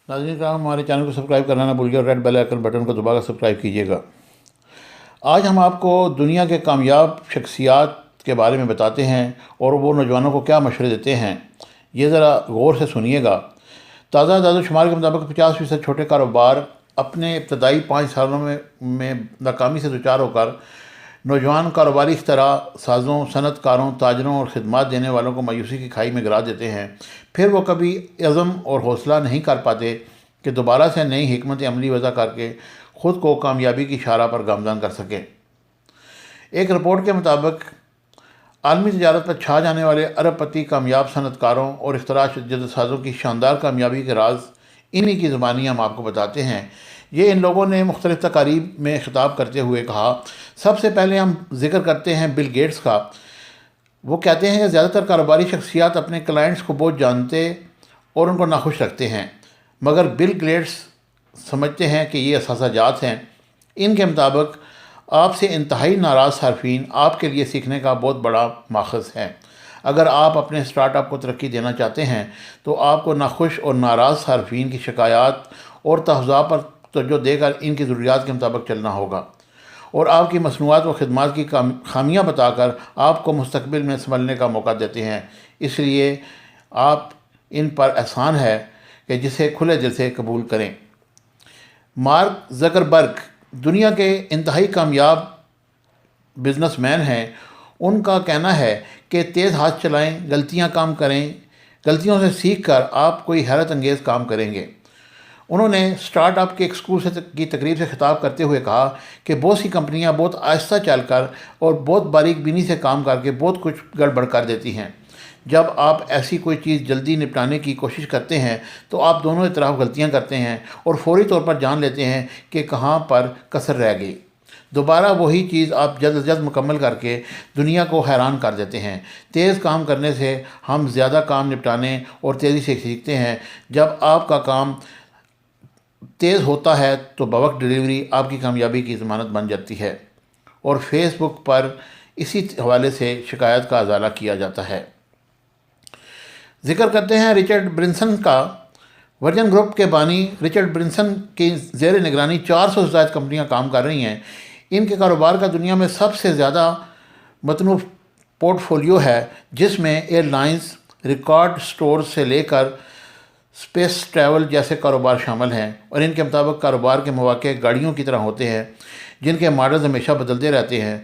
ناظرین کرام، ہمارے چینل کو سبسکرائب کرنا نہ بھولیے اور ریڈ بیل آئیکن بٹن کو دبا کر سبسکرائب کیجیے گا۔ آج ہم آپ کو دنیا کے کامیاب شخصیات کے بارے میں بتاتے ہیں اور وہ نوجوانوں کو کیا مشورے دیتے ہیں، یہ ذرا غور سے سنیے گا۔ تازہ اعداد و شمار کے مطابق 50% چھوٹے کاروبار اپنے ابتدائی 5 سالوں میں ناکامی سے دوچار ہو کر نوجوان کاروباری اختراع سازوں، صنعت کاروں، تاجروں اور خدمات دینے والوں کو مایوسی کی کھائی میں گرا دیتے ہیں۔ پھر وہ کبھی عزم اور حوصلہ نہیں کر پاتے کہ دوبارہ سے نئی حکمت عملی وضع کر کے خود کو کامیابی کی شاہراہ پر گامزن کر سکیں۔ ایک رپورٹ کے مطابق عالمی تجارت پر چھا جانے والے ارب پتی کامیاب صنعت کاروں اور اختراع جدید سازوں کی شاندار کامیابی کے راز انہی کی زبانی ہم آپ کو بتاتے ہیں۔ یہ ان لوگوں نے مختلف تقاریب میں خطاب کرتے ہوئے کہا۔ سب سے پہلے ہم ذکر کرتے ہیں بل گیٹس کا۔ وہ کہتے ہیں کہ زیادہ تر کاروباری شخصیات اپنے کلائنٹس کو بہت جانتے اور ان کو ناخوش رکھتے ہیں، مگر بل گیٹس سمجھتے ہیں کہ یہ اثاثہ جات ہیں۔ ان کے مطابق آپ سے انتہائی ناراض صارفین آپ کے لیے سیکھنے کا بہت بڑا ماخذ ہے۔ اگر آپ اپنے اسٹارٹ اپ کو ترقی دینا چاہتے ہیں تو آپ کو ناخوش اور ناراض صارفین کی شکایات اور تحفظات پر توجہ دے کر ان کی ضروریات کے مطابق چلنا ہوگا، اور آپ کی مصنوعات و خدمات کی خامیاں بتا کر آپ کو مستقبل میں سنبھلنے کا موقع دیتے ہیں۔ اس لیے آپ ان پر احسان ہے کہ جسے کھلے دل سے قبول کریں۔ مارک زکربرگ دنیا کے انتہائی کامیاب بزنس مین ہیں۔ ان کا کہنا ہے کہ تیز ہاتھ چلائیں، غلطیاں کام کریں، غلطیوں سے سیکھ کر آپ کوئی حیرت انگیز کام کریں گے۔ انہوں نے اسٹارٹ اپ کے ایک اسکول کی تقریب سے خطاب کرتے ہوئے کہا کہ بہت سی کمپنیاں بہت آہستہ چل کر اور بہت باریک بینی سے کام کر کے بہت کچھ گڑبڑ کر دیتی ہیں۔ جب آپ ایسی کوئی چیز جلدی نپٹانے کی کوشش کرتے ہیں تو آپ دونوں طرف غلطیاں کرتے ہیں اور فوری طور پر جان لیتے ہیں کہ کہاں پر کسر رہ گئی۔ دوبارہ وہی چیز آپ جلد از جلد مکمل کر کے دنیا کو حیران کر دیتے ہیں۔ تیز کام کرنے سے ہم زیادہ کام نپٹانے اور تیزی سے سیکھتے ہیں۔ جب آپ کا کام تیز ہوتا ہے تو بوقت ڈیلیوری آپ کی کامیابی کی ضمانت بن جاتی ہے، اور فیس بک پر اسی حوالے سے شکایت کا ازالہ کیا جاتا ہے۔ ذکر کرتے ہیں رچرڈ برنسن کا۔ ورجن گروپ کے بانی رچرڈ برنسن کی زیر نگرانی 400 سے زائد کمپنیاں کام کر رہی ہیں۔ ان کے کاروبار کا دنیا میں سب سے زیادہ متنوع پورٹ فولیو ہے، جس میں ایئر لائنز، ریکارڈ سٹورز سے لے کر اسپیس ٹریول جیسے کاروبار شامل ہیں، اور ان کے مطابق کاروبار کے مواقع گاڑیوں کی طرح ہوتے ہیں جن کے ماڈلز ہمیشہ بدلتے رہتے ہیں۔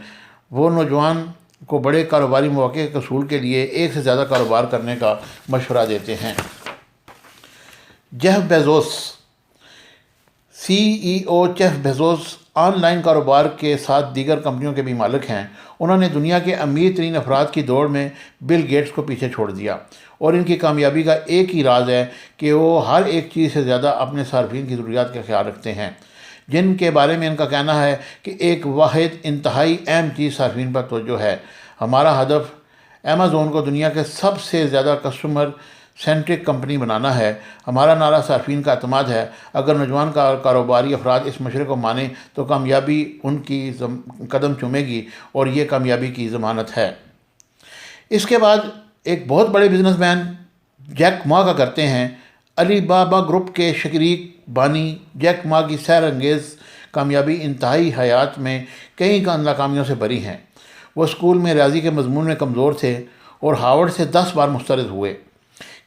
وہ نوجوان کو بڑے کاروباری مواقع کے حصول کے لیے ایک سے زیادہ کاروبار کرنے کا مشورہ دیتے ہیں۔ Jeff Bezos CEO Jeff Bezos online کاروبار کے ساتھ دیگر کمپنیوں کے بھی مالک ہیں۔ انہوں نے دنیا کے امیر ترین افراد کی دوڑ میں بل گیٹس کو پیچھے چھوڑ دیا، اور ان کی کامیابی کا ایک ہی راز ہے کہ وہ ہر ایک چیز سے زیادہ اپنے صارفین کی ضروریات کا خیال رکھتے ہیں، جن کے بارے میں ان کا کہنا ہے کہ ایک واحد انتہائی اہم چیز صارفین پر توجہ ہے۔ ہمارا ہدف ایمیزون کو دنیا کے سب سے زیادہ کسٹمر سینٹرک کمپنی بنانا ہے۔ ہمارا نعرہ صارفین کا اعتماد ہے۔ اگر نوجوان کاروباری افراد اس مشورے کو مانیں تو کامیابی ان کی قدم چومے گی، اور یہ کامیابی کی ضمانت ہے۔ اس کے بعد ایک بہت بڑے بزنس مین جیک ما کا کرتے ہیں۔ علی بابا گروپ کے شریک بانی جیک ما کی سیر انگیز کامیابی انتہائی حیات میں کئی ناکامیوں سے بری ہیں۔ وہ اسکول میں ریاضی کے مضمون میں کمزور تھے اور ہارورڈ سے 10 بار مسترد ہوئے۔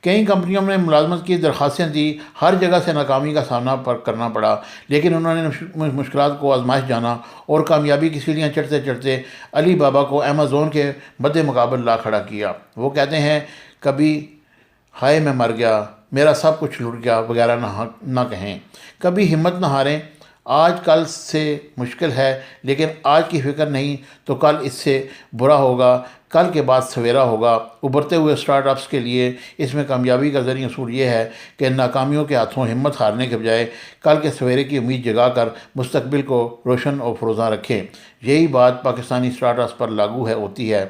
کئی کمپنیوں میں ملازمت کی درخواستیں دی، ہر جگہ سے ناکامی کا سامنا کرنا پڑا، لیکن انہوں نے مشکلات کو آزمائش جانا اور کامیابی کی سیڑھیاں چڑھتے چڑھتے علی بابا کو ایمیزون کے مد مقابل لا کھڑا کیا۔ وہ کہتے ہیں، کبھی ہائے میں مر گیا، میرا سب کچھ لٹ گیا وغیرہ نہ کہیں۔ کبھی ہمت نہ ہاریں۔ آج کل سے مشکل ہے، لیکن آج کی فکر نہیں تو کل اس سے برا ہوگا، کل کے بعد سویرا ہوگا۔ ابھرتے ہوئے اسٹارٹ اپس کے لیے اس میں کامیابی کا ذریعہ اصول یہ ہے کہ ناکامیوں کے ہاتھوں ہمت ہارنے کے بجائے کل کے سویرے کی امید جگا کر مستقبل کو روشن اور فروزاں رکھیں۔ یہی بات پاکستانی اسٹارٹ اپس پر لاگو ہوتی ہے،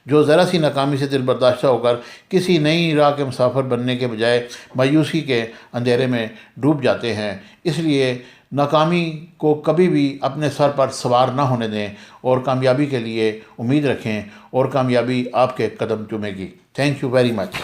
جو ذرا سی ناکامی سے دل برداشتہ ہو کر کسی نئی راہ کے مسافر بننے کے بجائے مایوسی کے اندھیرے میں ڈوب جاتے ہیں۔ اس لیے ناکامی کو کبھی بھی اپنے سر پر سوار نہ ہونے دیں، اور کامیابی کے لیے امید رکھیں، اور کامیابی آپ کے قدم چومے گی۔ Thank you very much.